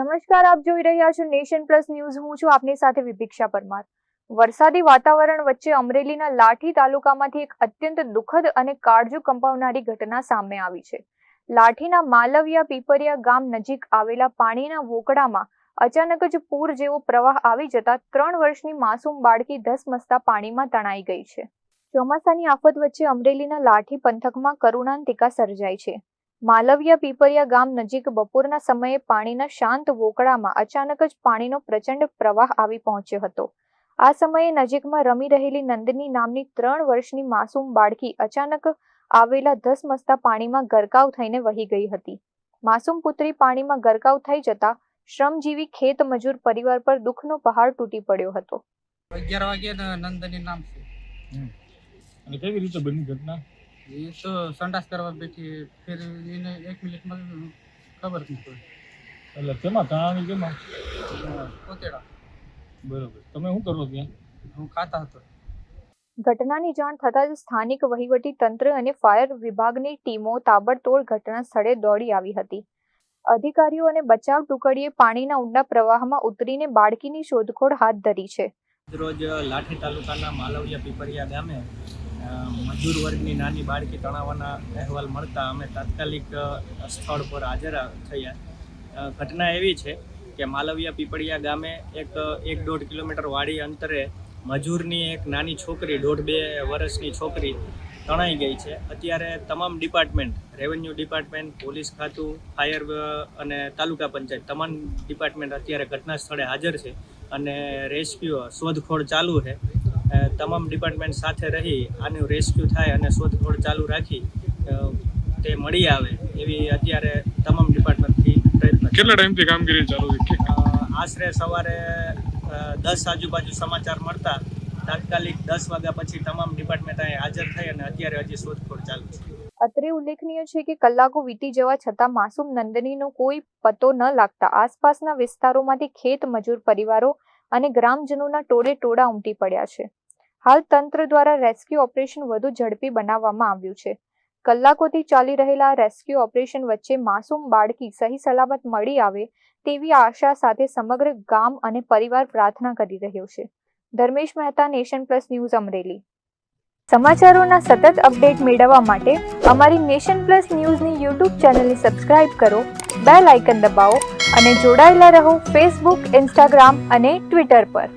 નમસ્કાર, આપ જોઈ રહ્યા છો નેશન પ્લસ ન્યૂઝ. હું છું આપની સાથે વિભિક્ષા પરમાર. વરસાદી વાતાવરણ વચ્ચે અમરેલીના લાઠી તાલુકામાંથી એક અત્યંત દુઃખદ અને કાળજુ કંપાવનારી ઘટના સામે આવી છે. લાઠીના માલવિયા પીપરિયા ગામ નજીક આવેલા પાણીના વોકડામાં અચાનક જ પૂર જેવો પ્રવાહ આવી જતા 3 વર્ષની માસૂમ બાળકી ધસમસતા પાણીમાં તણાઈ ગઈ છે. ચોમાસાની આફત વચ્ચે અમરેલીના લાઠી પંથકમાં કરુણાંતિકા સર્જાઈ છે. માલવિયા પીપરિયા ગામ નજીક બપોરના સમયે પાણીના શાંત વોકડામાં અચાનક જ પાણીનો પ્રચંડ પ્રવાહ આવી પહોંચ્યો હતો. આ સમયે નજીકમાં રમી રહેલી નંદની નામની 3 વર્ષની માસૂમ બાળકી અચાનક આવેલા ધસમસતા પાણીમાં ગરકાવ થઈને વહી ગઈ હતી. માસૂમ પુત્રી પાણીમાં ગરકાવ થઈ જતા શ્રમજીવી ખેત મજૂર પરિવાર પર દુઃખનો પહાડ તૂટી પડ્યો હતો. 11 વાગ્યા નંદની નામ છે. અને કેવી રીતે બની ઘટના? એ તો સંડાસ કરવા બેઠી, ફેર એને 1 મિનિટમાં ખબર નહીં પડી. એટલે કેમાં તણાવી કેમાં? કોતેડા. બરોબર. તમે શું કરો ત્યાં? હું ખાતા હતો. ઘટનાની જાણ થતાં જ સ્થાનિક વહીવટી તંત્ર અને ફાયર વિભાગની ટીમો તાબડતોડ ઘટના સ્થળે દોડી આવી હતી. અધિકારીઓ અને બચાવ ટુકડીએ પાણીના ઊંડા પ્રવાહમાં ઉતરીને બાળકીની શોધખોળ હાથ ધરી છે. રોજ લાઠી તાલુકાના માલવિયા પીપરિયા ગામે મજૂર વર્ગની નાની બાળકી તણાવવાના અહેવાલ મળતા અમે તાત્કાલિક સ્થળ પર હાજર થયા. ઘટના એવી છે કે માલવિયા પીપળિયા ગામે એક 1.5 કિલોમીટર વાડી અંતરે મજૂરની એક નાની છોકરી 1.5-2 વર્ષની છોકરી તણાઈ ગઈ છે. અત્યારે તમામ ડિપાર્ટમેન્ટ, રેવન્યુ ડિપાર્ટમેન્ટ, પોલીસ ખાતું, ફાયર અને તાલુકા પંચાયત તમામ ડિપાર્ટમેન્ટ અત્યારે ઘટના સ્થળે હાજર છે અને રેસ્ક્યુ શોધખોળ ચાલુ છે. તમામ ડિપાર્ટમેન્ટ સાથે રહી આનું રેસ્ક્યુ થાય અને શોધખોળ ચાલુ રાખી તે મળી આવે એવી અત્યારે તમામ ડિપાર્ટમેન્ટથી પ્રયત્ન. કેટલા ટાઈમથી કામગીરી ચાલુ છે? આશરે સવારે 10 આજુબાજુ સમાચાર મળતા તાત્કાલિક 10 વાગ્યા પછી તમામ ડિપાર્ટમેન્ટ અહીં હાજર થઈ અને અત્યારે હજી શોધખોળ ચાલુ છે. અત્રે ઉલ્લેખનીય છે કે કલાકો વીતી જવા છતાં માસૂમ નંદનીનો કોઈ પતો ન લાગતા આસપાસના વિસ્તારોમાંથી ખેત મજૂર પરિવારો અને ગ્રામજનોના ટોળા ઉમટી પડ્યા છે. હાલ તંત્ર દ્વારા રેસ્ક્યુ ઓપરેશન વધુ ઝડપી બનાવવામાં આવ્યું છે. કલાકોથી ચાલી રહેલા રેસ્ક્યુ ઓપરેશન વચ્ચે માસૂમ બાળકી સહી સલામત મળી આવે તેવી આશા સાથે સમગ્ર ગામ અને પરિવાર પ્રાર્થના કરી રહ્યો છે. Dharmesh Mehta, nation plus news, Amreli. સમાચારોના સતત અપડેટ મેળવવા માટે અમારી નેશન પ્લસ ન્યૂઝની યુટ્યુબ ચેનલને સબસ્ક્રાઇબ કરો, બેલ આઇકન દબાવો અને જોડાયેલા રહો ફેસબુક, ઇન્સ્ટાગ્રામ અને ટ્વિટર પર.